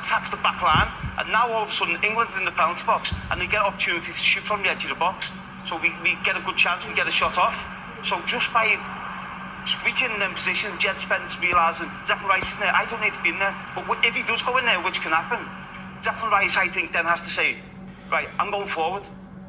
attacks the back line, and now all of a sudden England's in the penalty box and they get opportunities to shoot from the edge of the box. So we get a good chance, we get a shot off. So just by squeaking them positions, Jed Spence realising Declan Rice is in there, I don't need to be in there. But if he does go in there, which can happen, Declan Rice, I think, then has to say, right, I'm going forward.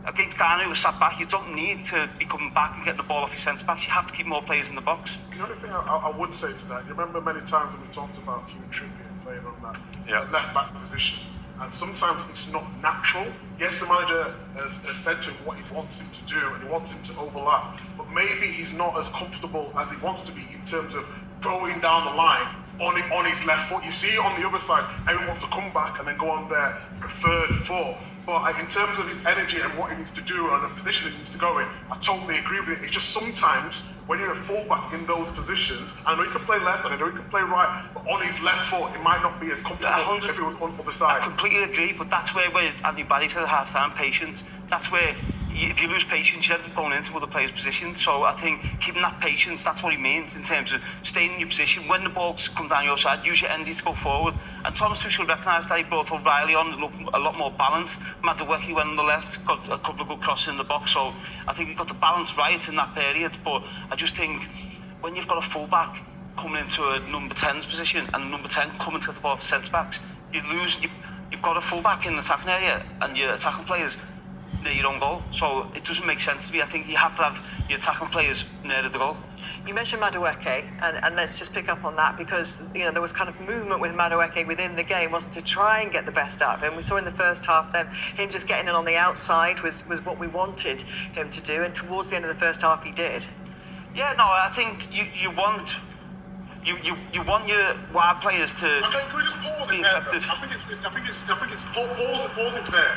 Against Ghana, who was sat back, you don't need to be coming back and getting the ball off your centre-backs. You have to keep more players in the box. The only thing I would say to that, you remember many times when we talked about Kieran Trippier playing on that left-back position, and sometimes it's not natural. Yes, the manager has said to him what he wants him to do, and he wants him to overlap, but maybe he's not as comfortable as he wants to be in terms of going down the line on his left foot. You see on the other side, everyone wants to come back and then go on their preferred foot. But in terms of his energy and what he needs to do and the position he needs to go in, I totally agree with it. It's just sometimes when you're a fullback in those positions, I know he can play left and I know he can play right, but on his left foot, it might not be as comfortable if it was on the other side. I completely agree, but that's where Andy Barry said at half-time, patience. That's where if you lose patience, you end up going into other players' positions. So I think keeping that patience, that's what he means in terms of staying in your position. When the ball comes down your side, use your energies to go forward. And Thomas Tuchel recognised that. He brought O'Reilly on, looked a lot more balanced. Madueke went on the left, got a couple of good crosses in the box. So I think he got the balance right in that period. But I just think when you've got a full-back coming into a number 10's position and a number 10 coming to the ball for centre-backs, you lose. You've got a full-back in the attacking area and your attacking players near your own goal, so it doesn't make sense to me. I think you have to have your attacking players near the goal. You mentioned Madueke, and let's just pick up on that because there was kind of movement with Madueke within the game, wasn't to try and get the best out of him. We saw in the first half then him just getting in on the outside was what we wanted him to do, and towards the end of the first half he did. Yeah, no, I think you want your wide players to Okay, can we just pause be it there? effective. I think it's pause it there.